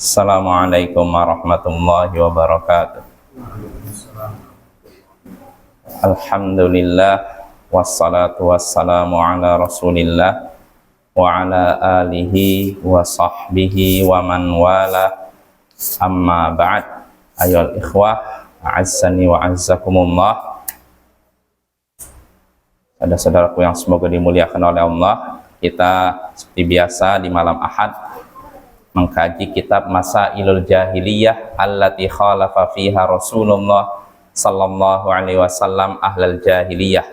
Assalamualaikum warahmatullahi wabarakatuh. Alhamdulillah wassalatu wassalamu ala Rasulillah wa ala alihi wa sahbihi wa man wala. Amma ba'd. Ayyuhal ikhwah, a'azzani wa a'azzakumullah. Saudara-saudaraku yang semoga dimuliakan oleh Allah, kita seperti biasa di malam Ahad mengkaji kitab Masailul Jahiliyah allati khalafa fiha Rasulullah sallallahu alaihi wasallam ahlal jahiliyah.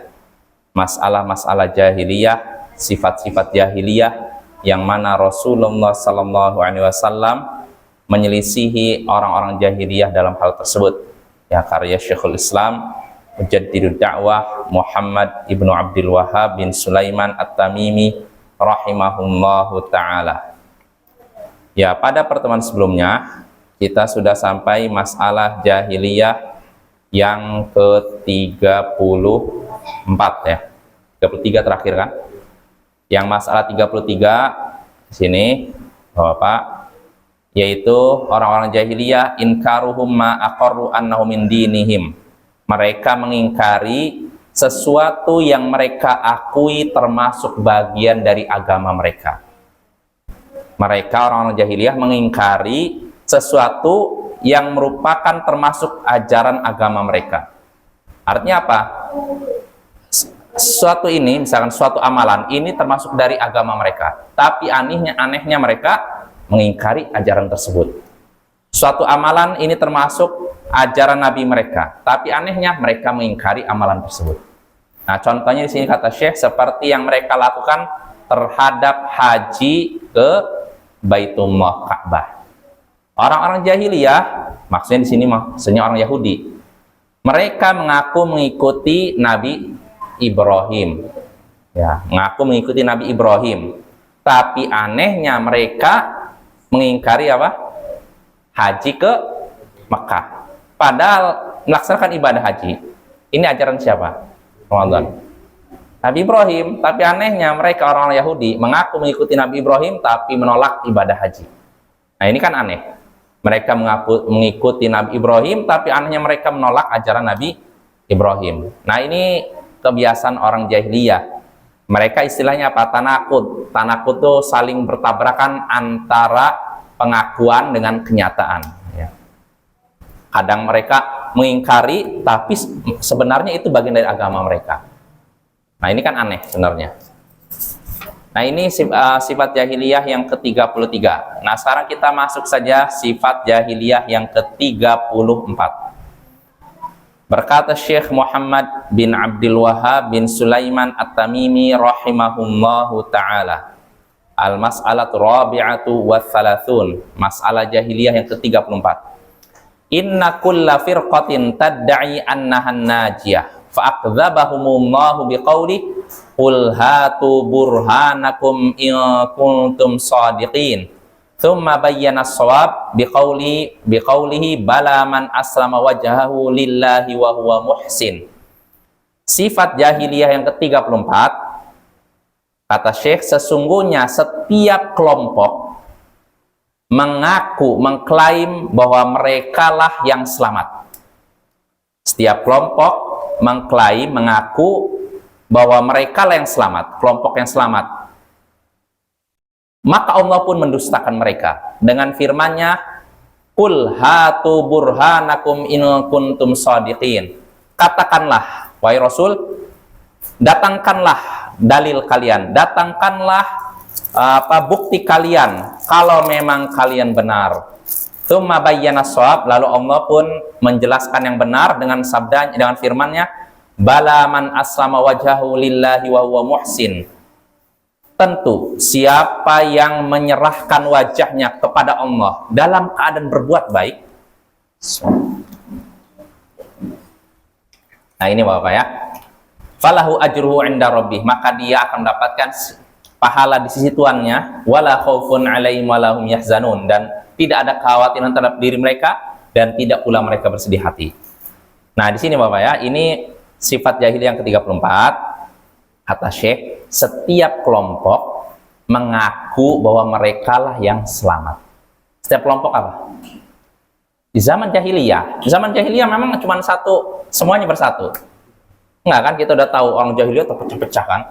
Masalah-masalah jahiliyah, sifat-sifat jahiliyah yang mana Rasulullah sallallahu alaihi wasallam menyelisihi orang-orang jahiliyah dalam hal tersebut. Ya, karya Syekhul Islam Mujaddidud Da'wah Muhammad ibnu Abdul Wahhab bin Sulaiman At-Tamimi rahimahullahu ta'ala. Ya, pada pertemuan sebelumnya kita sudah sampai masalah jahiliyah yang ke-34 ya. 33 terakhir kan? Yang masalah 33 di sini Bapak, yaitu orang-orang jahiliyah inkaruhum ma aqarru annahu min dinihim. Mereka mengingkari sesuatu yang mereka akui termasuk bagian dari agama mereka. Mereka orang-orang jahiliyah mengingkari sesuatu yang merupakan termasuk ajaran agama mereka. Artinya apa? Sesuatu ini, misalkan suatu amalan ini termasuk dari agama mereka, tapi anehnya mereka mengingkari ajaran tersebut. Suatu amalan ini termasuk ajaran Nabi mereka, tapi anehnya mereka mengingkari amalan tersebut. Nah, contohnya di sini kata Syekh seperti yang mereka lakukan terhadap haji ke Baitullah Ka'bah. Orang-orang jahiliyah, maksudnya di sini maksudnya orang Yahudi, mereka mengaku mengikuti Nabi Ibrahim. Ya, mengaku mengikuti Nabi Ibrahim. Tapi anehnya mereka mengingkari apa? Haji ke Mekah. Padahal melaksanakan ibadah haji. Ini ajaran siapa? Ramadan. Nabi Ibrahim, tapi anehnya mereka orang Yahudi mengaku mengikuti Nabi Ibrahim tapi menolak ibadah haji. Nah, ini kan aneh. Mereka mengaku mengikuti Nabi Ibrahim tapi anehnya mereka menolak ajaran Nabi Ibrahim. Nah, ini kebiasaan orang jahiliyah. Mereka istilahnya apa? Tanakut. Tanakut itu saling bertabrakan antara pengakuan dengan kenyataan. Ya. Kadang mereka mengingkari tapi sebenarnya itu bagian dari agama mereka. Nah, ini kan aneh sebenarnya. Nah, ini sifat jahiliyah yang ke-33. Nah, sekarang kita masuk saja sifat jahiliyah yang ke-34. Berkata Syekh Muhammad bin Abdul Wahhab bin Sulaiman At-Tamimi rahimahullahu ta'ala. Al-mas'alatu rabi'atu wa thalathun. Masalah jahiliyah yang ke-34. Inna kulla firqatin tadda'i annahan najiyah. Fa'akdzabahumullahu biqauli qul hatu burhanakum in kuntum shadiqin. Tsumma bayyana as-shawab biqaulihi bala man aslama wajhahu lillahi wa huwa muhsin. Sifat jahiliyah yang ke-34, kata Syekh, sesungguhnya setiap kelompok mengaku, mengklaim bahwa merekalah yang selamat. Setiap kelompok mengklaim, mengaku bahwa mereka lah yang selamat, kelompok yang selamat. Maka Allah pun mendustakan mereka dengan firman-Nya, "Qul hatu burhanakum in kuntum shadiqin." Katakanlah, wahai Rasul, datangkanlah dalil kalian, datangkanlah bukti kalian kalau memang kalian benar. Tsumma bayyana shawab, lalu Allah pun menjelaskan yang benar dengan sabda, dengan firman-Nya, bala man aslama wajhahu lillahi wa huwa muhsin. Tentu siapa yang menyerahkan wajahnya kepada Allah dalam keadaan berbuat baik. Nah, ini Bapak ya. Falahu ajruhu 'inda rabbih, maka dia akan mendapatkan pahala di sisi Tuhannya, wala khaufun 'alaihim wa lahum yahzanun, dan tidak ada kekhawatiran terhadap diri mereka dan tidak pula mereka bersedih hati. Nah, di sini Bapak ya, ini sifat jahiliyah yang ke-34. Kata Syekh, setiap kelompok mengaku bahwa merekalah yang selamat. Setiap kelompok apa? Di zaman jahiliyah memang cuma satu, semuanya bersatu. Enggak kan, kita udah tahu orang jahiliyah terpecah-pecah kan.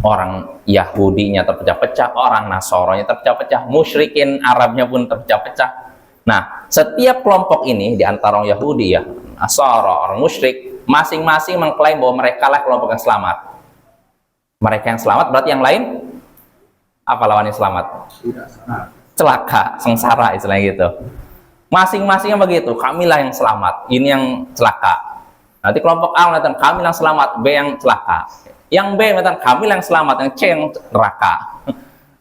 Orang Yahudinya terpecah-pecah, orang Nasoronya terpecah-pecah, musyrikin Arabnya pun terpecah-pecah. Nah, setiap kelompok ini di antara orang Yahudi ya, Nasara, orang musyrik, masing-masing mengklaim bahwa mereka lah kelompok yang selamat. Mereka yang selamat berarti yang lain apa lawannya selamat? Celaka, sengsara istilahnya gitu. Masing-masingnya begitu, kamilah yang selamat, ini yang celaka. Nanti kelompok A mengatakan kami yang selamat, B yang celaka. Yang B mengatakan kami yang selamat, yang C yang neraka.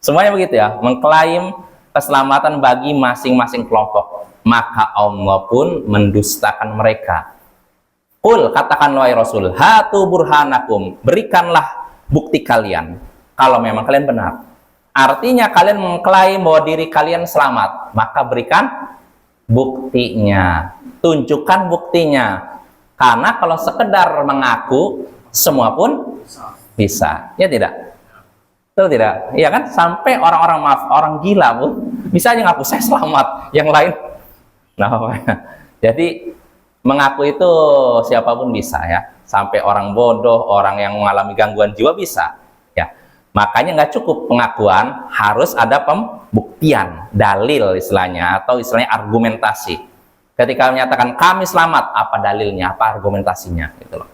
Semuanya begitu ya, mengklaim keselamatan bagi masing-masing kelompok. Maka Allah pun mendustakan mereka. Qul, katakan wahai Rasul, hatu burhanakum, berikanlah bukti kalian kalau memang kalian benar. Artinya kalian mengklaim bahwa diri kalian selamat, maka berikan buktinya, tunjukkan buktinya. Karena kalau sekedar mengaku, semua pun bisa, ya tidak? Betul tidak? Iya kan? Sampai orang-orang orang gila pun bisa aja ngaku saya selamat, yang lain. Nah, jadi mengaku itu siapapun bisa ya. Sampai orang bodoh, orang yang mengalami gangguan jiwa bisa. Ya, makanya nggak cukup pengakuan, harus ada pembuktian, dalil istilahnya, atau istilahnya argumentasi. Ketika menyatakan kami selamat, apa dalilnya, apa argumentasinya, gitu loh.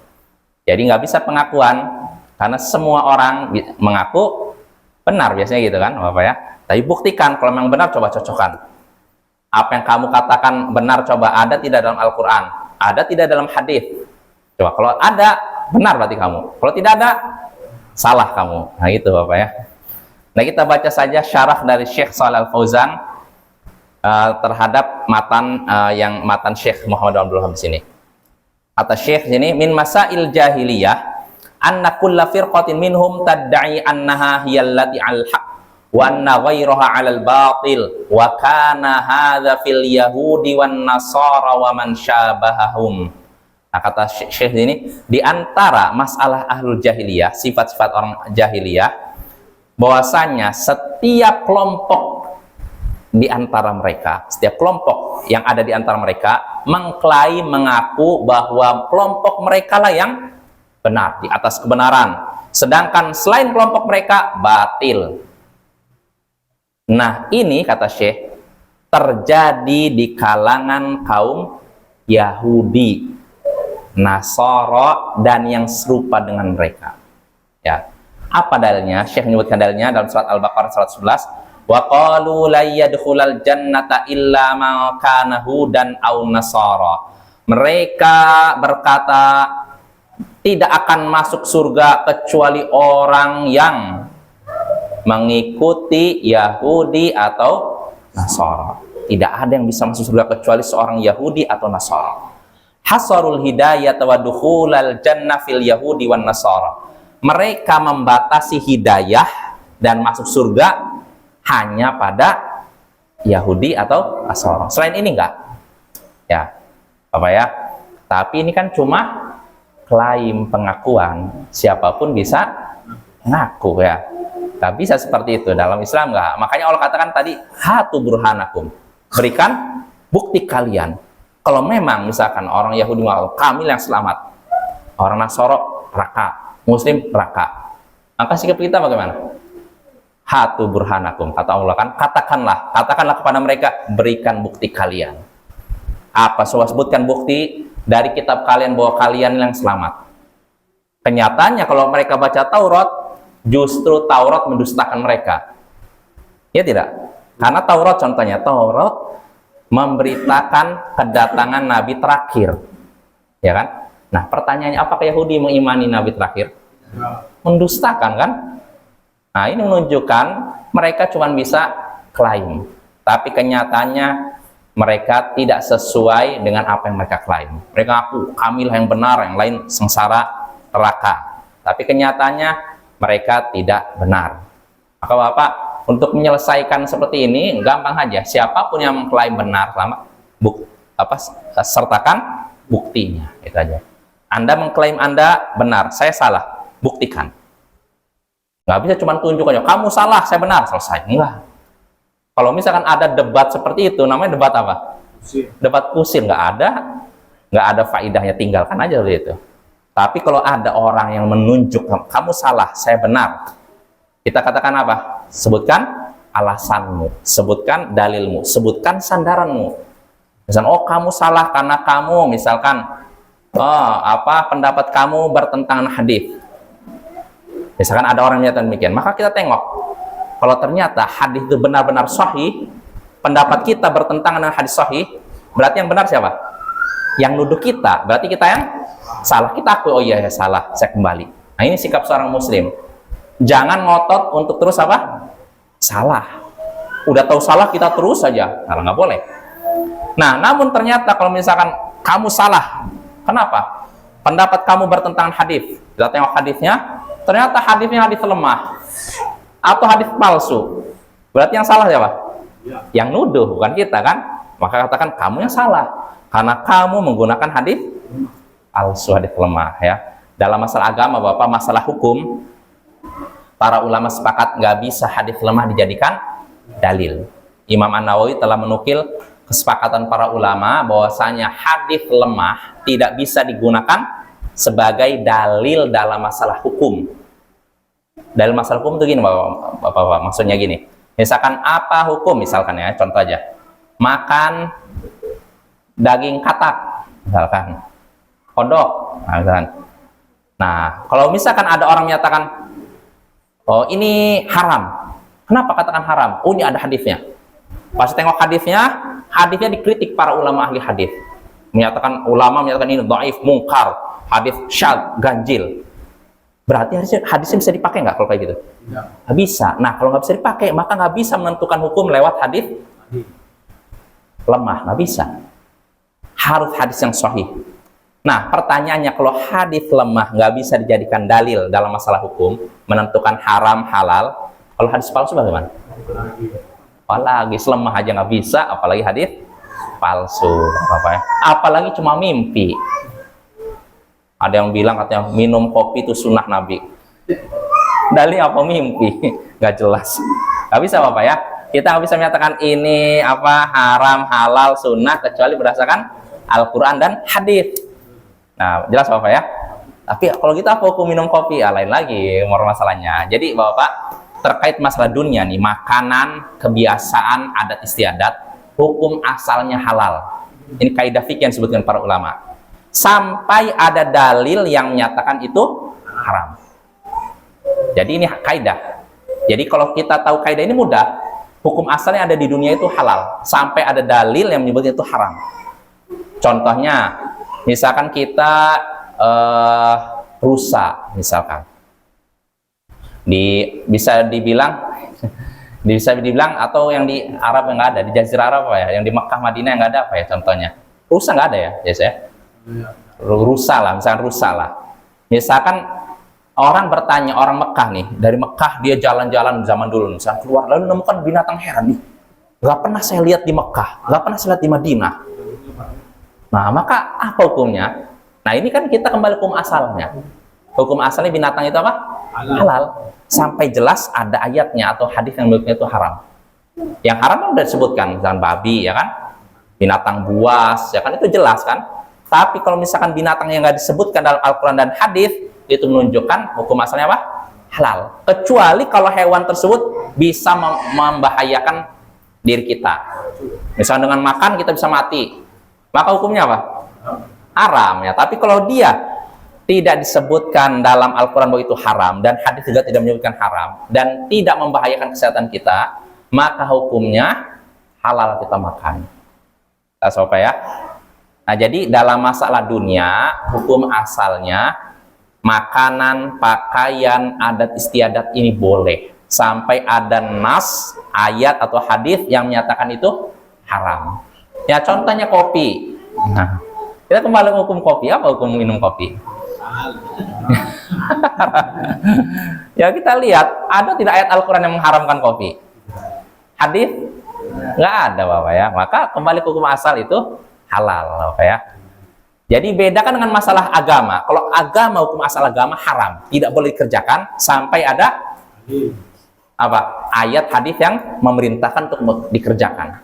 Jadi nggak bisa pengakuan, karena semua orang mengaku benar biasanya gitu kan, Bapak ya. Tapi buktikan kalau memang benar, coba cocokkan. Apa yang kamu katakan benar, coba ada tidak dalam Al-Quran, ada tidak dalam hadis. Coba kalau ada, benar berarti kamu. Kalau tidak ada, salah kamu. Nah gitu Bapak ya. Nah kita baca saja syarah dari Syekh Shalih Al-Fauzan terhadap matan Syekh Muhammad Abdul Wahab di sini. Kata Syekh sini, min masail jahiliyah anna kulla firqatin minhum tadda'i annaha hiyallati al-haq wa anna ghairaha 'alal batil wa kana hadza fil yahudi wan nasara wa man syabahahum. Nah kata Syekh ini, di antara masalah ahlul jahiliyah, sifat-sifat orang jahiliyah, bahwasanya setiap kelompok di antara mereka, setiap kelompok yang ada di antara mereka mengklaim, mengaku bahwa kelompok mereka lah yang benar, di atas kebenaran, sedangkan selain kelompok mereka batil. Nah ini kata Syekh terjadi di kalangan kaum Yahudi, Nasara, dan yang serupa dengan mereka. Ya, apa dalilnya? Syekh menyebutkan dalilnya dalam surat Al-Baqarah 111. Wa qalu la yadkhulal jannata illa man kana hudan aw nasara. Mereka berkata tidak akan masuk surga kecuali orang yang mengikuti Yahudi atau Nasara. Tidak ada yang bisa masuk surga kecuali seorang Yahudi atau Nasara. Hasarul hidayah wa dukhulal jannah fil Yahudi wan Nasara. Mereka membatasi hidayah dan masuk surga hanya pada Yahudi atau Nasara. Selain ini enggak. Ya. Apa ya? Tapi ini kan cuma klaim, pengakuan. Siapapun bisa ngaku ya. Gak bisa seperti itu dalam Islam enggak. Makanya Allah katakan tadi hatu burhanakum. Berikan bukti kalian. Kalau memang misalkan orang Yahudi mengatakan kami yang selamat, orang Nasara neraka, Muslim neraka, maka sikap kita bagaimana? Hatu burhanakum, kata Allah kan, katakanlah kepada mereka, berikan bukti kalian. Apa sebutkan bukti dari kitab kalian bahwa kalian yang selamat. Kenyataannya kalau mereka baca Taurat, justru Taurat mendustakan mereka. Ya tidak? Karena Taurat contohnya, Taurat memberitakan kedatangan Nabi terakhir. Ya kan? Nah pertanyaannya, apakah Yahudi mengimani Nabi terakhir? Mendustakan kan? Nah ini menunjukkan mereka cuma bisa klaim, tapi kenyataannya mereka tidak sesuai dengan apa yang mereka klaim. Mereka ngaku kamilah yang benar, yang lain sengsara neraka. Tapi kenyataannya mereka tidak benar. Maka Bapak, untuk menyelesaikan seperti ini gampang aja. Siapapun yang mengklaim benar, sertakan buktinya. Itu aja. Anda mengklaim Anda benar, saya salah, buktikan. Nggak bisa cuma tunjuk aja, kamu salah, saya benar, selesai. Enggak. Kalau misalkan ada debat seperti itu, namanya debat apa? Debat kusir, nggak ada faidahnya, tinggalkan aja itu. Tapi kalau ada orang yang menunjuk kamu salah, saya benar, kita katakan apa? Sebutkan alasanmu, sebutkan dalilmu, sebutkan sandaranmu. Misalkan, oh kamu salah karena kamu misalkan pendapat kamu bertentangan hadis. Misalkan ada orang yang menyatakan demikian, maka kita tengok. Kalau ternyata hadis itu benar-benar sahih, pendapat kita bertentangan dengan hadis sahih, berarti yang benar siapa? Yang nuduh kita, berarti kita yang salah. Kita akui, oh iya ya salah, saya kembali. Nah ini sikap seorang muslim. Jangan ngotot untuk terus apa? Salah. Udah tahu salah kita terus saja, salah, nggak boleh. Nah, namun ternyata kalau misalkan kamu salah, kenapa? Pendapat kamu bertentangan hadis. Kita tengok hadisnya, ternyata hadisnya hadis lemah atau hadis palsu. Berarti yang salah siapa? Yang nuduh, bukan kita kan? Maka katakan kamu yang salah karena kamu menggunakan hadis palsu, hadis lemah ya. Dalam masalah agama, Bapak, masalah hukum, para ulama sepakat nggak bisa hadis lemah dijadikan dalil. Imam An-Nawawi telah menukil kesepakatan para ulama bahwasanya hadis lemah tidak bisa digunakan sebagai dalil dalam masalah hukum. Dalil masalah hukum itu gini, Bapak, maksudnya gini. Misalkan apa hukum, misalkan ya, contoh aja. Makan daging katak, misalkan. Kodok, misalkan. Nah, kalau misalkan ada orang menyatakan, oh ini haram. Kenapa katakan haram? Oh ini ada hadisnya. Pas tengok hadisnya dikritik para ulama ahli hadis. Ulama menyatakan ini dhaif, mungkar, hadis syadz, ganjil. Berarti hadisnya bisa dipakai nggak kalau kayak gitu? Nggak bisa. Nah kalau nggak bisa dipakai, maka nggak bisa menentukan hukum lewat hadis lemah, nggak bisa. Harus hadis yang sahih. Nah pertanyaannya, kalau hadis lemah nggak bisa dijadikan dalil dalam masalah hukum, menentukan haram halal, kalau hadis palsu bagaimana? Apalagi selemah aja nggak bisa, apalagi hadis palsu, apalagi cuma mimpi. Ada yang bilang katanya minum kopi itu sunnah Nabi. Dalil apa mimpi? Nggak jelas. Nggak bisa Bapak ya. Kita nggak bisa menyatakan ini haram, halal, sunnah kecuali berdasarkan Al-Quran dan hadis. Nah jelas Bapak ya. Tapi kalau kita hukum minum kopi, lain lagi masalahnya. Jadi Bapak, terkait masalah dunia nih, makanan, kebiasaan, adat istiadat, hukum asalnya halal. Ini kaidah fikih yang disebutkan para ulama. Sampai ada dalil yang menyatakan itu haram. Jadi ini kaidah. Jadi kalau kita tahu kaidah ini mudah, hukum asalnya ada di dunia itu halal. Sampai ada dalil yang menyebutnya itu haram. Contohnya, misalkan kita rusa, misalkan. Bisa dibilang atau yang di Arab yang nggak ada, di Jazirah Arab yang di Mekah Madinah yang nggak ada contohnya rusa nggak ada ya biasanya rusa lah misalkan orang bertanya, orang Mekah nih, dari Mekah dia jalan-jalan zaman dulu misalkan keluar lalu menemukan binatang heran nih, nggak pernah saya lihat di Mekah, nggak pernah saya lihat di Madinah. Nah maka apa hukumnya? Nah ini kan kita kembali hukum asalnya. Hukum asalnya binatang itu apa? Halal. Sampai jelas ada ayatnya atau hadis yang menurutnya itu haram. Yang haram kan udah disebutkan, misalkan babi ya kan, binatang buas ya kan, itu jelas kan. Tapi kalau misalkan binatang yang nggak disebutkan dalam Al-Quran dan hadis, itu menunjukkan hukum asalnya apa? Halal. Kecuali kalau hewan tersebut bisa membahayakan diri kita. Misalnya dengan makan kita bisa mati, maka hukumnya apa? Haram ya. Tapi kalau dia tidak disebutkan dalam Al-Quran bahwa itu haram, dan hadis juga tidak menyebutkan haram, dan tidak membahayakan kesehatan kita, maka hukumnya halal kita makan. Sobat ya. Nah jadi dalam masalah dunia, hukum asalnya makanan, pakaian, adat istiadat ini boleh sampai ada nas, ayat atau hadis yang menyatakan itu haram. Ya contohnya kopi. Nah, kita kembali ke hukum kopi. Apa hukum minum kopi? Ya kita lihat, ada tidak ayat Al-Quran yang mengharamkan kopi? Hadis? Nggak ada Bapak ya. Maka kembali ke hukum asal itu halal Bapak ya. Jadi bedakan dengan masalah agama. Kalau agama, hukum asal agama haram, tidak boleh dikerjakan sampai ada apa? Ayat hadis yang memerintahkan untuk dikerjakan.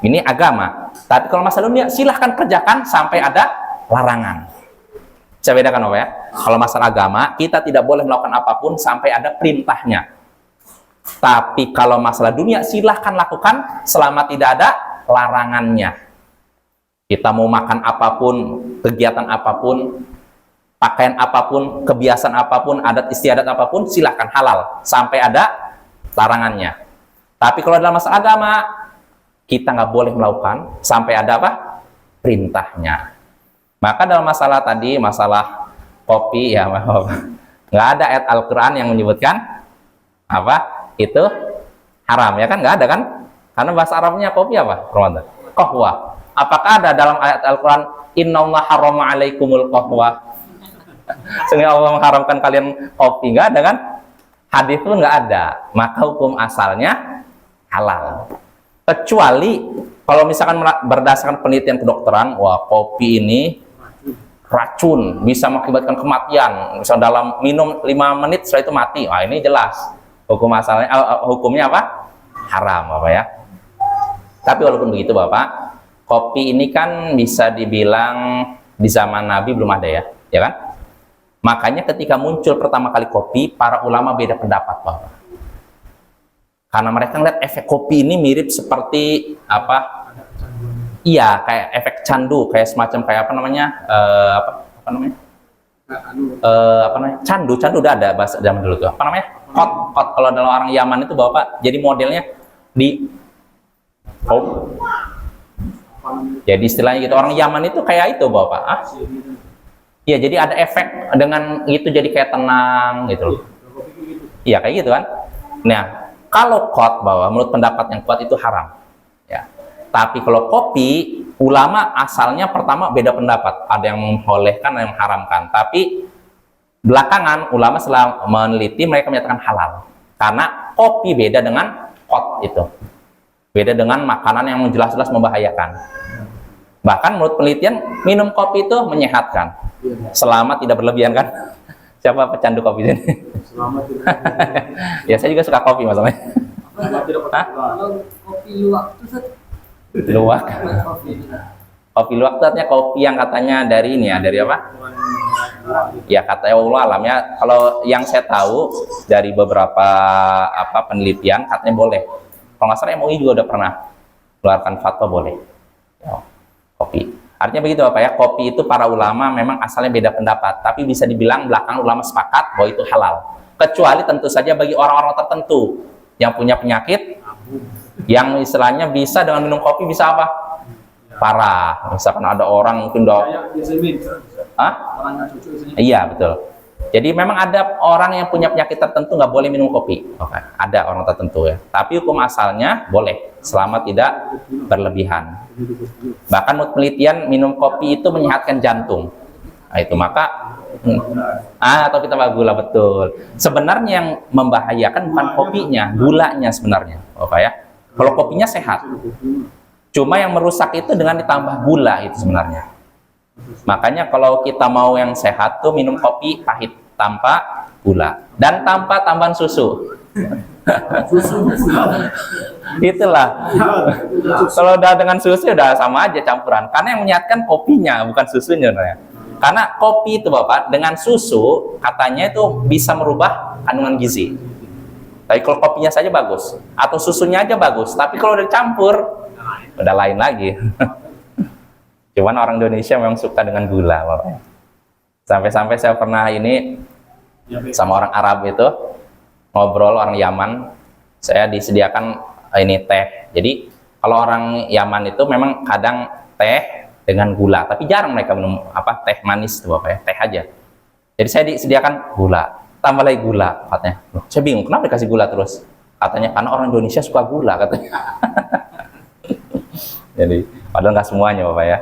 Ini agama. Tapi kalau masalah dunia silahkan kerjakan sampai ada larangan. Saya bedakan Bapak ya. Kalau masalah agama kita tidak boleh melakukan apapun sampai ada perintahnya. Tapi kalau masalah dunia silahkan lakukan selama tidak ada larangannya. Kita mau makan apapun, kegiatan apapun, pakaian apapun, kebiasaan apapun, adat istiadat apapun, silahkan halal sampai ada larangannya. Tapi kalau dalam masalah agama kita nggak boleh melakukan sampai ada apa? Perintahnya. Maka dalam masalah tadi, masalah kopi ya, nggak ada ayat Al-Quran yang menyebutkan apa itu haram ya kan, nggak ada kan? Karena bahasa Arabnya kopi apa? Qahwa. Apakah ada dalam ayat Al-Quran innallaha harrama alaikumul qahwa? Sehingga Allah mengharamkan kalian kopi, nggak ada kan? Hadis itu nggak ada. Maka hukum asalnya halal. Kecuali kalau misalkan berdasarkan penelitian kedokteran, wah kopi ini racun, bisa mengakibatkan kematian. Misal dalam minum 5 menit setelah itu mati. Wah ini jelas hukum asalnya, hukumnya apa? Haram Bapak ya. Tapi walaupun begitu Bapak, kopi ini kan bisa dibilang di zaman Nabi belum ada ya, ya kan? Makanya ketika muncul pertama kali kopi, para ulama beda pendapat Bapak. Karena mereka ngeliat efek kopi ini mirip seperti apa? Iya, kayak efek candu, kayak semacam kayak apa namanya? Apa namanya? Apa namanya? Candu udah ada bahasa zaman dulu tuh. Apa namanya? Kot. Kalau dalam orang Yaman itu Bapak, jadi modelnya di jadi istilahnya gitu, orang Yaman itu kayak itu Bapak. Iya, jadi ada efek dengan itu jadi kayak tenang gitu loh. Iya, kayak gitu kan. Nah, kalau kot bahwa menurut pendapat yang kuat itu haram. Ya. Tapi kalau kopi, ulama asalnya pertama beda pendapat. Ada yang membolehkan, ada yang mengharamkan. Tapi belakangan ulama setelah meneliti mereka menyatakan halal. Karena kopi beda dengan kot itu. Beda dengan makanan yang jelas-jelas membahayakan. Bahkan menurut penelitian minum kopi itu menyehatkan. Selama tidak berlebihan kan. Siapa pecandu kopi ini? Selama tidak berlebihan. Ya saya juga suka kopi masalahnya. Kopi luwak itu luwak. Kopi luwak itu artinya kopi yang katanya dari ini ya, dari apa? Ya katanya Allah alam ya. Kalau yang saya tahu dari beberapa apa penelitian katanya boleh. Kalau nggak salah MUI juga udah pernah keluarkan fatwa boleh. Ya, kopi. Artinya begitu Bapak ya, kopi itu para ulama memang asalnya beda pendapat, tapi bisa dibilang belakang ulama sepakat bahwa itu halal. Kecuali tentu saja bagi orang-orang tertentu yang punya penyakit, yang istilahnya bisa dengan minum kopi bisa apa? Parah. Misalkan ada orang mungkin udah, iya betul. Jadi memang ada orang yang punya penyakit tertentu nggak boleh minum kopi. Oke, ada orang tertentu ya. Tapi hukum asalnya boleh selama tidak berlebihan. Bahkan menurut penelitian minum kopi itu menyehatkan jantung. Nah, itu maka atau kita bahas gula betul. Sebenarnya yang membahayakan bukan kopinya, gulanya sebenarnya. Oke ya. Kalau kopinya sehat. Cuma yang merusak itu dengan ditambah gula itu sebenarnya. Makanya kalau kita mau yang sehat tuh minum kopi pahit tanpa gula dan tanpa tambahan susu. Itulah. Kalau udah dengan susu udah sama aja campuran. Karena yang menyehatkan kopinya bukan susunya. Karena kopi itu Bapak dengan susu katanya itu bisa merubah kandungan gizi. Tapi kalau kopinya saja bagus atau susunya aja bagus. Tapi kalau udah dicampur udah lain lagi. Cuman orang Indonesia memang suka dengan gula Bapak. Sampai-sampai saya pernah ini sama orang Arab itu ngobrol, orang Yaman, saya disediakan ini teh. Jadi kalau orang Yaman itu memang kadang teh dengan gula, tapi jarang mereka minum apa teh manis tuh Bapak ya, teh aja. Jadi saya disediakan gula, tambah lagi gula katanya. Loh, saya bingung kenapa dikasih gula terus? Katanya karena orang Indonesia suka gula katanya. Jadi padahal nggak semuanya Bapak ya.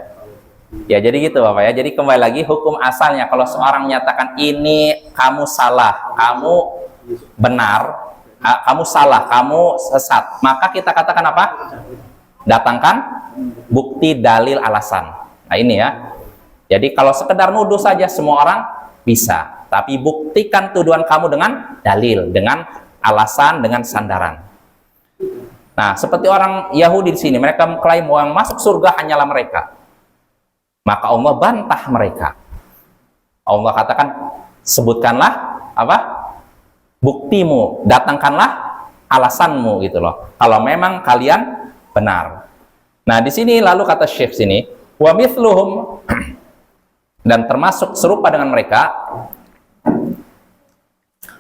Ya jadi gitu Bapak ya. Jadi kembali lagi hukum asalnya kalau seorang menyatakan ini kamu salah, kamu benar, kamu salah, kamu sesat, maka kita katakan apa? Datangkan bukti, dalil, alasan. Nah ini ya. Jadi kalau sekedar nuduh saja semua orang bisa, tapi buktikan tuduhan kamu dengan dalil, dengan alasan dengan sandaran. Nah, seperti orang Yahudi di sini, mereka mengklaim bahwa masuk surga hanyalah mereka. Maka Allah bantah mereka. Allah katakan, sebutkanlah apa? Buktimu, datangkanlah alasanmu gitu loh. Kalau memang kalian benar. Nah, di sini lalu kata Syekh sini, wa mithluhum dan termasuk serupa dengan mereka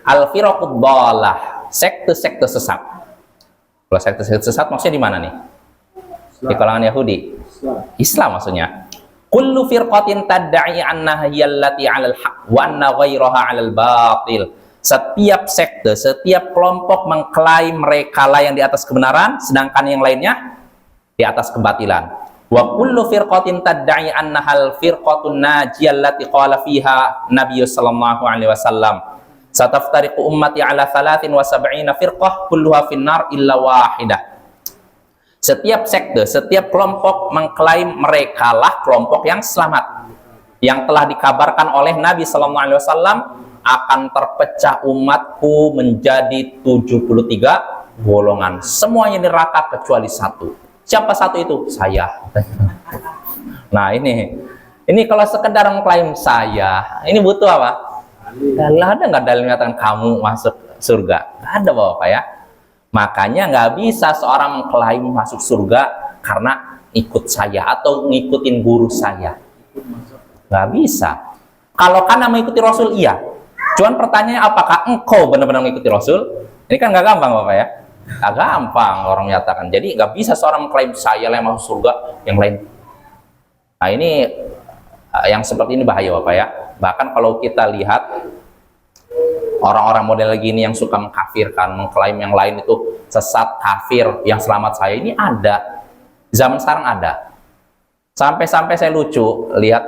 al-firaqud dhalah, sekte-sekte sesat. Kalau sekte-sekte sesat maksudnya di mana nih? Di kalangan Yahudi. Islam maksudnya. Kullu firqatin tadda'i annaha hiyallati 'alal haqq wa anna ghairaha 'alal batil. Setiap sekte, setiap kelompok mengklaim mereka lah yang di atas kebenaran, sedangkan yang lainnya di atas kebatilan. Wa kullu firqatin tadda'i annahal firqatun najiyah allati qala fiha Nabi sallallahu alaihi wasallam. Sataftariqu ummati ala 73 firqah kulluha finnar illa wahidah. Setiap sekte, setiap kelompok mengklaim mereka lah kelompok yang selamat, yang telah dikabarkan oleh Nabi sallallahu alaihi wasallam akan terpecah umatku menjadi 73 golongan. Semuanya neraka kecuali satu. Siapa satu itu? Saya. Nah, ini kalau sekedar mengklaim saya, ini butuh apa? Ada nggak dalil mengatakan kamu masuk surga? Nggak ada, Bapak ya. Makanya nggak bisa seorang mengklaim masuk surga karena ikut saya atau ngikutin guru saya. Nggak bisa. Kalau karena mengikuti Rasul, iya. Cuman pertanyaannya, apakah engkau benar-benar mengikuti Rasul? Ini kan nggak gampang, Bapak ya. Nggak gampang orang menyatakan. Jadi nggak bisa seorang mengklaim saya yang masuk surga, yang lain. Nah, ini yang seperti ini bahaya, Bapak ya. Bahkan kalau kita lihat orang-orang model gini yang suka mengkafirkan, mengklaim yang lain itu sesat, kafir, yang selamat saya, ini ada. Zaman sekarang ada. Sampai-sampai saya lucu lihat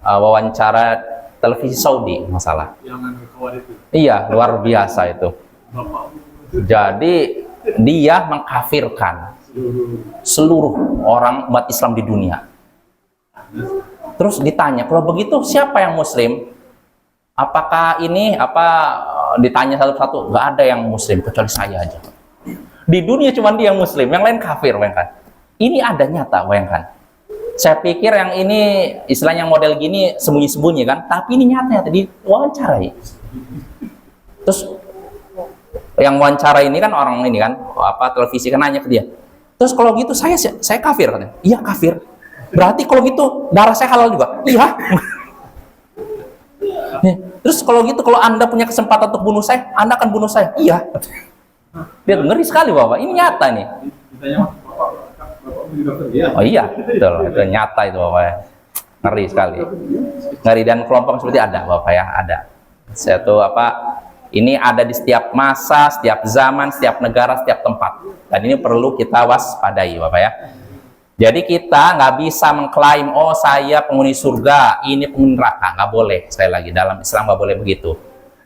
wawancara televisi Saudi masalah. Iya, luar biasa itu. Jadi dia mengkafirkan seluruh orang umat Islam di dunia. Terus ditanya, kalau begitu siapa yang muslim? Apakah ini ditanya satu-satu? Nggak ada yang muslim kecuali saya aja. Di dunia cuma dia yang muslim, yang lain kafir, bayangkan. Ini ada nyata, bayangkan. Saya pikir yang ini istilahnya model gini sembunyi-sembunyi kan, tapi ini nyata diwawancarai. Terus yang wawancara ini kan orang ini kan televisi kan nanya ke dia. Terus kalau gitu saya kafir katanya. Iya, kafir. Berarti kalau gitu darah saya halal juga? Iya. Terus kalau gitu, kalau Anda punya kesempatan untuk bunuh saya, Anda akan bunuh saya? Iya. Dia ngeri sekali, Bapak. Ini nyata nih. Oh iya, betul. Itu nyata itu, Bapak ya. Ngeri sekali. Ngeri, dan kelompok seperti ada, Bapak ya, ada. Saya tuh ini ada di setiap masa, setiap zaman, setiap negara, setiap tempat. Dan ini perlu kita waspadai, Bapak ya. Jadi kita nggak bisa mengklaim, oh saya penghuni surga, ini penghuni neraka. Nggak boleh, sekali lagi, dalam Islam nggak boleh begitu.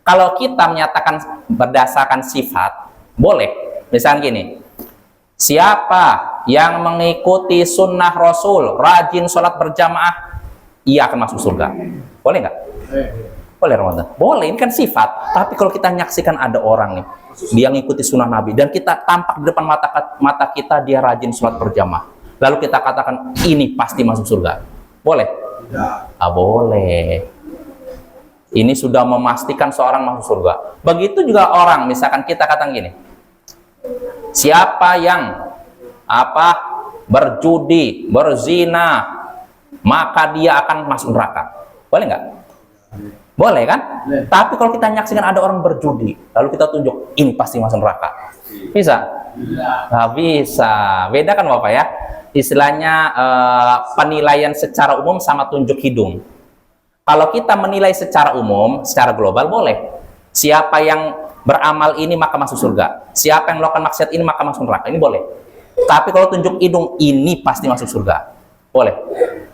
Kalau kita menyatakan berdasarkan sifat, boleh. Misalnya gini, siapa yang mengikuti sunnah Rasul, rajin sholat berjamaah, ia akan masuk surga. Boleh nggak? Boleh, Ramadan. Boleh, ini kan sifat. Tapi kalau kita menyaksikan ada orang nih, dia mengikuti sunnah Nabi, dan kita tampak di depan mata kita, dia rajin sholat berjamaah. Lalu kita katakan, ini pasti masuk surga. Boleh? Ah, boleh. Ini sudah memastikan seorang masuk surga. Begitu juga orang, misalkan kita katakan gini, siapa yang berjudi, berzina, maka dia akan masuk neraka. Boleh nggak? Boleh kan? Tapi kalau kita menyaksikan ada orang berjudi, lalu kita tunjuk, ini pasti masuk neraka. Bisa? Nggak bisa. Beda kan, Bapak ya? Istilahnya penilaian secara umum sama tunjuk hidung. Kalau kita menilai secara umum, secara global, boleh. Siapa yang beramal ini maka masuk surga. Siapa yang melakukan maksiat ini maka masuk neraka. Ini boleh. Tapi kalau tunjuk hidung, ini pasti masuk surga. Boleh?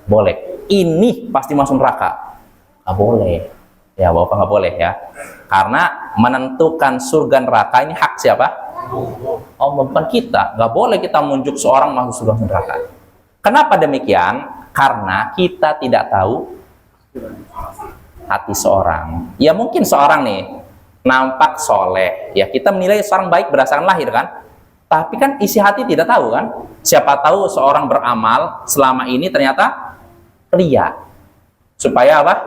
Boleh. Ini pasti masuk neraka. Nggak boleh. Ya, Bapak nggak boleh ya. Karena menentukan surga neraka ini hak siapa? Allah, bukan kita. Nggak boleh kita menunjuk seorang masuk surga neraka. Kenapa demikian? Karena kita tidak tahu hati seorang. Ya mungkin seorang nih nampak soleh, ya kita menilai seorang baik berdasarkan lahir kan, tapi kan isi hati tidak tahu kan. Siapa tahu seorang beramal selama ini ternyata ria, supaya apa?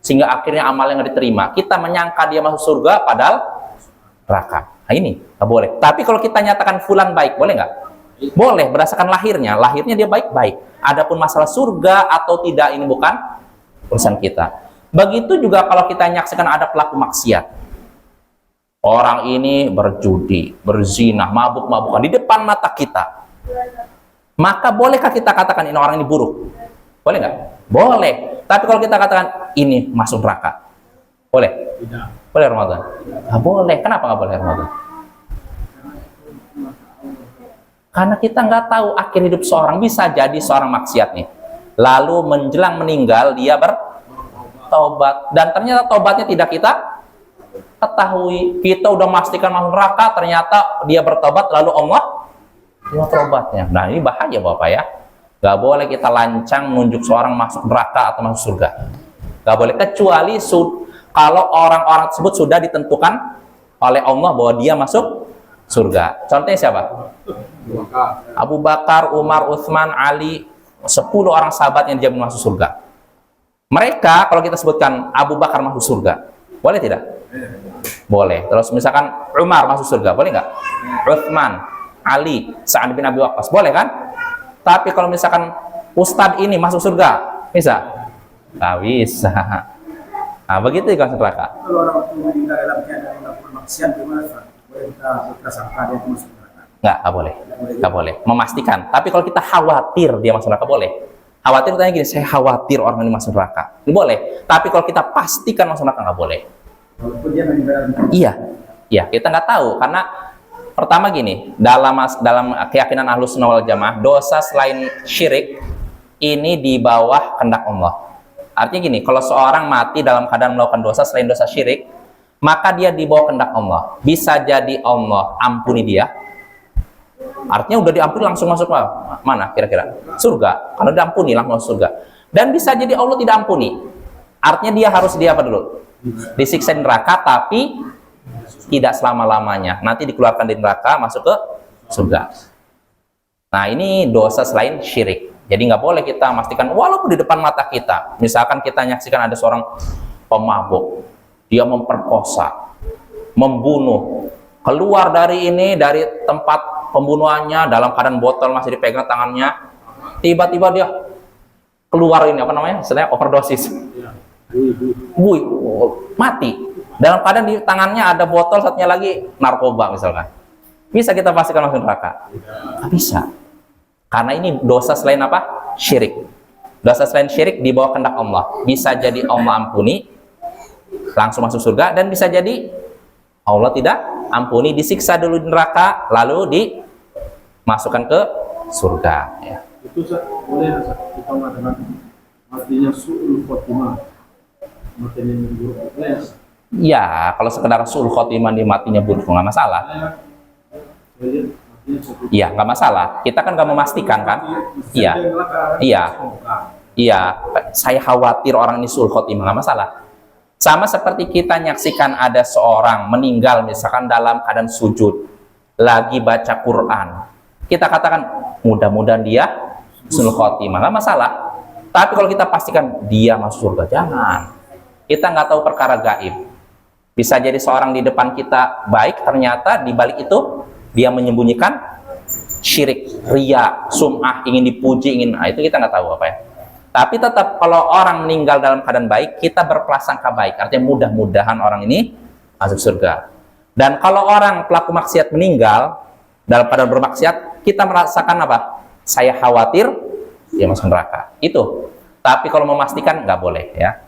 Sehingga akhirnya amal yang diterima, kita menyangka dia masuk surga padahal neraka. Nah ini nggak boleh. Tapi kalau kita nyatakan fulan baik, boleh nggak? Boleh, berdasarkan lahirnya dia baik-baik. Adapun masalah surga atau tidak, ini bukan urusan kita. Begitu juga kalau kita menyaksikan ada pelaku maksiat. Orang ini berjudi, berzina, mabuk-mabukan di depan mata kita. Maka bolehkah kita katakan ini orang ini buruk? Boleh nggak? Boleh. Tapi kalau kita katakan ini masuk neraka, boleh? Tidak. Boleh Ramadan? Nggak boleh. Kenapa nggak boleh Ramadan? Karena kita nggak tahu akhir hidup seorang. Bisa jadi seorang maksiat nih, lalu menjelang meninggal dia bertobat, dan ternyata tobatnya tidak kita ketahui. Kita udah memastikan masuk neraka, ternyata dia bertobat lalu Allah tobatnya. Nah ini bahaya Bapak ya. Gak boleh kita lancang menunjuk seorang masuk neraka atau masuk surga. Gak boleh, kecuali kalau orang-orang tersebut sudah ditentukan oleh Allah bahwa dia masuk surga. Contohnya siapa? Abu Bakar, Umar, Utsman, Ali, 10 orang sahabat yang dijamin masuk surga. Mereka kalau kita sebutkan Abu Bakar masuk surga, boleh tidak? Boleh. Terus misalkan Umar masuk surga, boleh nggak? Utsman, Ali, Sa'ad bin Abi Waqqas, boleh kan? Tapi kalau misalkan Ustadz ini masuk surga, bisa? Nggak bisa. Nah, begitu juga neraka. Kalau orang itu meninggal dalam keadaan melakukan maksiat, gimana? Boleh kita berprasangka dia masuk neraka? Nggak boleh. Nggak boleh. Memastikan. Tapi kalau kita khawatir dia masuk neraka, boleh. Khawatir, tanya gini, saya khawatir orang ini masuk neraka. Ini boleh. Tapi kalau kita pastikan masuk neraka, nggak boleh. Walaupun dia meninggal. Iya, kita nggak tahu karena pertama gini, dalam keyakinan Ahlus Sunnah wal Jamaah, dosa selain syirik ini di bawah kehendak Allah. Artinya gini, kalau seorang mati dalam keadaan melakukan dosa selain dosa syirik, maka dia di bawah kehendak Allah. Bisa jadi Allah ampuni dia. Artinya udah diampuni langsung masuk mana kira-kira? Surga. Kalau diampuni langsung masuk surga. Dan bisa jadi Allah tidak ampuni. Artinya dia harus apa dulu? Disiksa di neraka, tapi tidak selama-lamanya. Nanti dikeluarkan dari neraka, masuk ke surga. Nah ini dosa selain syirik. Jadi nggak boleh kita memastikan walaupun di depan mata kita. Misalkan kita menyaksikan ada seorang pemabuk, dia memperkosa, membunuh, keluar dari tempat pembunuhannya dalam keadaan botol masih dipegang tangannya, tiba-tiba dia keluar istilahnya overdosis, mati. Dalam keadaan di tangannya ada botol, satunya lagi narkoba misalkan. Bisa kita pastikan masuk neraka? Nggak bisa. Karena ini dosa selain apa? Syirik. Dosa selain syirik di bawah kehendak Allah. Bisa jadi Allah ampuni, langsung masuk surga, dan bisa jadi Allah tidak ampuni, disiksa dulu di neraka, lalu dimasukkan ke surga. Ya. Itu boleh kita mengatakan artinya su'ul khotimah, matinya buruk. Ya, kalau sekedar sul khotimah di matinya buruk nggak masalah. Iya, nggak masalah. Kita kan nggak memastikan kan? Iya. Saya khawatir orang ini sul khotimah, nggak masalah. Sama seperti kita menyaksikan ada seorang meninggal misalkan dalam keadaan sujud, lagi baca Quran. Kita katakan mudah-mudahan dia sul khotimah, nggak masalah. Tapi kalau kita pastikan dia masuk surga, jangan. Kita nggak tahu perkara gaib. Bisa jadi seorang di depan kita baik, ternyata di balik itu dia menyembunyikan syirik, ria, sum'ah, ingin dipuji, itu kita nggak tahu apa ya. Tapi tetap kalau orang meninggal dalam keadaan baik, kita berprasangka baik, artinya mudah-mudahan orang ini masuk surga. Dan kalau orang pelaku maksiat meninggal dalam keadaan bermaksiat, kita merasakan apa? Saya khawatir dia masuk neraka. Itu. Tapi kalau memastikan nggak boleh ya.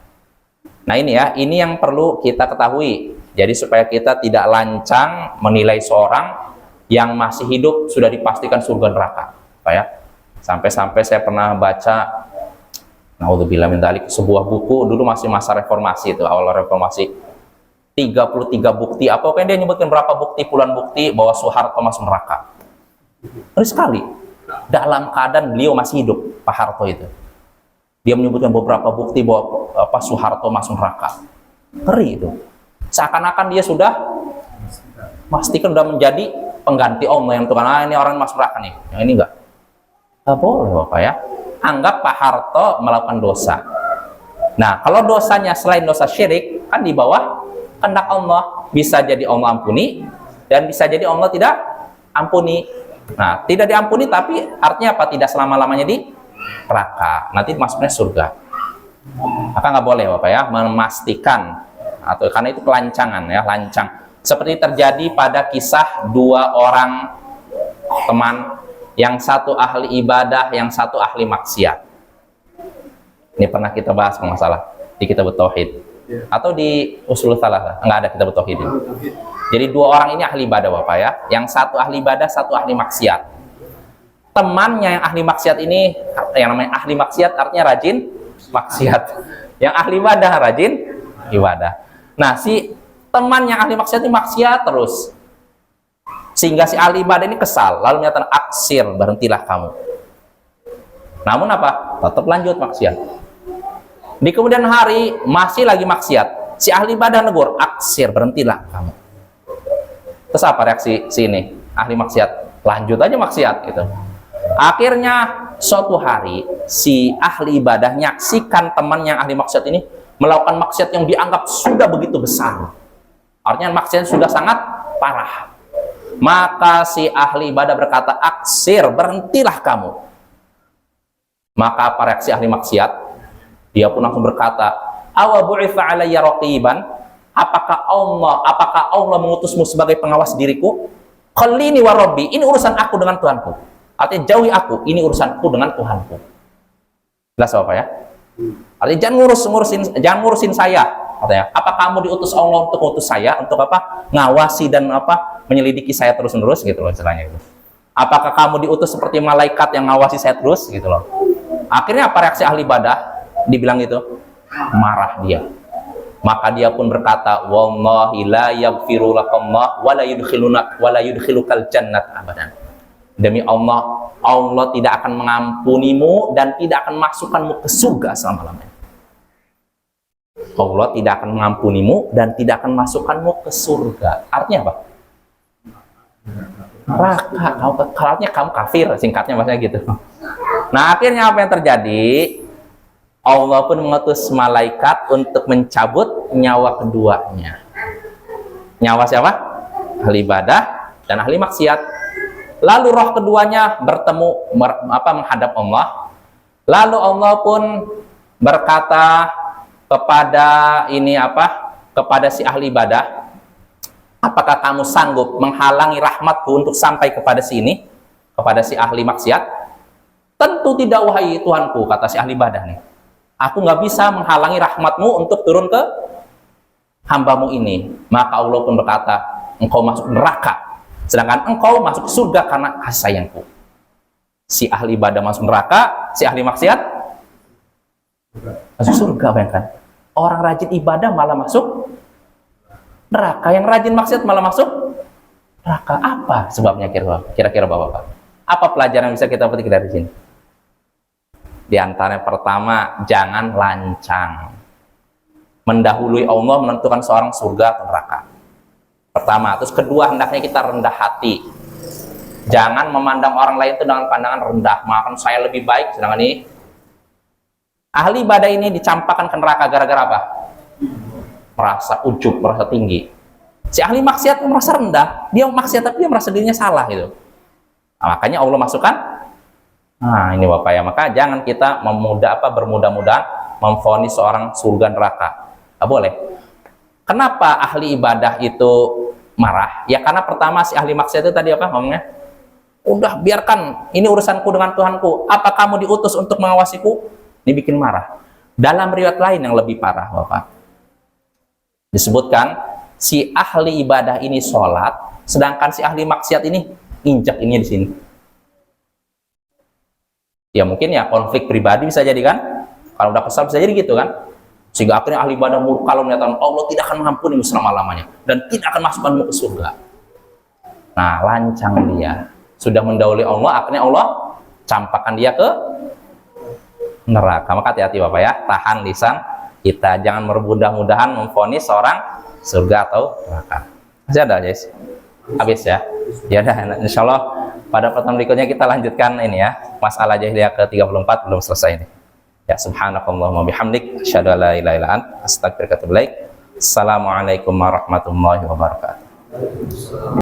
Nah ini yang perlu kita ketahui. Jadi supaya kita tidak lancang menilai seorang yang masih hidup sudah dipastikan surga neraka. Ya. Sampai-sampai saya pernah baca, naudzubillah min dzalik, sebuah buku dulu masih masa reformasi itu, awal reformasi. 33 bukti, pokoknya dia nyebutkan berapa bukti, puluhan bukti bahwa Soeharto masuk neraka. Ngeri sekali. Dalam keadaan beliau masih hidup, Pak Harto itu. Dia menyebutkan beberapa bukti bahwa Soeharto masuk neraka. Ngeri itu. Seakan-akan dia sudah pastikan sudah menjadi pengganti Allah yang Tuhan. Ini orang masuk neraka nih, yang ini enggak. Nggak boleh Bapak ya. Anggap Pak Harto melakukan dosa. Nah, kalau dosanya selain dosa syirik, kan di bawah kehendak Allah. Bisa jadi Allah ampuni, dan bisa jadi Allah tidak ampuni. Nah, tidak diampuni tapi artinya apa? Tidak selama-lamanya di neraka. Nanti masuknya surga. Maka nggak boleh Bapak ya, memastikan, atau karena itu kelancangan ya, lancang. Seperti terjadi pada kisah dua orang teman, yang satu ahli ibadah, yang satu ahli maksiat. Ini pernah kita bahas kalau nggak salah di kitab Tauhid atau di Ushul Tsalatsa, nggak ada kitab Tauhid ini. Jadi dua orang ini ahli ibadah Bapak ya, yang satu ahli ibadah, satu ahli maksiat. Temannya yang ahli maksiat ini, yang namanya ahli maksiat artinya rajin maksiat. Yang ahli ibadah rajin ibadah. Nah, si teman yang ahli maksiat ini maksiat terus, sehingga si ahli ibadah ini kesal, lalu menyatakan, aksir, berhentilah kamu. Namun apa? Tetap lanjut maksiat. Di kemudian hari masih lagi maksiat, si ahli ibadah negur, aksir, berhentilah kamu. Terus apa reaksi si ini ahli maksiat? Lanjut aja maksiat gitu. Akhirnya suatu hari si ahli ibadah nyaksikan teman yang ahli maksiat ini melakukan maksiat yang dianggap sudah begitu besar. Artinya maksiatnya sudah sangat parah. Maka si ahli ibadah berkata, aksir, berhentilah kamu. Maka apa reaksi ahli maksiat? Dia pun langsung berkata, awa bu'itha alayya raqiban, apakah Allah mengutusmu sebagai pengawas diriku? Qallini wa rabbi, ini urusan aku dengan Tuhanku. Artinya jauhi aku, ini urusanku dengan Tuhanku. Jelas Bapak ya? Artinya jangan ngurusin saya. Katanya, apa kamu diutus Allah untuk utus saya untuk apa? Ngawasi dan apa? Menyelidiki saya terus-menerus gitu loh istilahnya itu. Apakah kamu diutus seperti malaikat yang ngawasi saya terus gitu loh. Akhirnya apa reaksi ahli ibadah? Dibilang gitu, marah dia. Maka dia pun berkata, wallahi la yaghfiru lakallah wa la yudkhilukal jannat abadan. Demi Allah, Allah tidak akan mengampunimu dan tidak akan masukkanmu ke surga selama-lamanya. Allah tidak akan mengampunimu dan tidak akan masukkanmu ke surga. Artinya apa? Neraka. Artinya kamu kafir, singkatnya maksudnya gitu. Nah, akhirnya apa yang terjadi? Allah pun mengutus malaikat untuk mencabut nyawa keduanya. Nyawa siapa? Ahli ibadah dan ahli maksiat. Lalu roh keduanya bertemu menghadap Allah. Lalu Allah pun berkata kepada si ahli ibadah, apakah kamu sanggup menghalangi rahmatku untuk sampai kepada sini, kepada si ahli maksiat? Tentu tidak, wahai Tuhanku, kata si ahli ibadah nih. Aku nggak bisa menghalangi rahmatmu untuk turun ke hambamu ini. Maka Allah pun berkata, engkau masuk neraka, sedangkan engkau masuk surga karena kasih sayangku. Si ahli ibadah masuk neraka, si ahli maksiat masuk surga. Bayangkan, orang rajin ibadah malah masuk neraka, yang rajin maksiat malah masuk neraka. Apa sebabnya kira-kira Bapak? Apa pelajaran yang bisa kita petik dari sini? Di antara yang pertama, jangan lancang mendahului Allah menentukan seorang surga atau neraka. Pertama. Terus kedua, hendaknya kita rendah hati. Jangan memandang orang lain itu dengan pandangan rendah, makan saya lebih baik. Sedangkan ini ahli ibadah ini dicampakkan ke neraka gara-gara apa? Merasa ujub, merasa tinggi. Si ahli maksiat merasa rendah, dia maksiat tapi dia merasa dirinya salah gitu. Nah, makanya Allah masukkan. Nah, ini Bapak ya, maka jangan kita bermudah-mudahan memvonis seorang surga neraka. Nggak boleh. Kenapa ahli ibadah itu marah? Ya karena pertama si ahli maksiat itu tadi apa ngomongnya? Udah biarkan, ini urusanku dengan Tuhanku. Apa kamu diutus untuk mengawasiku? Ini bikin marah. Dalam riwayat lain yang lebih parah Bapak, disebutkan si ahli ibadah ini sholat, sedangkan si ahli maksiat ini injak ini di sini. Ya mungkin ya konflik pribadi bisa jadi kan, kalau udah kesal bisa jadi gitu kan, sehingga akhirnya ahli ibadah murka kalau menyatakan Allah tidak akan mengampuni selama-lamanya dan tidak akan masukkanmu ke surga. Nah, lancang dia, sudah mendahului Allah, akhirnya Allah campakkan dia ke neraka. Maka hati-hati Bapak ya, tahan lisan kita, jangan bermudah-mudahan memvonis seorang surga atau neraka. Masih ada, guys? Habis ya? Ya udah, insya Allah pada pertemuan berikutnya kita lanjutkan ini ya, masalah jahiliyah ke-34 belum selesai ini. Ya, subhanakallahumma bihamdik, asyhadu an la ilaha illa anta, astaghfiruka wa atubu ilaik. Assalamualaikum warahmatullahi wabarakatuh.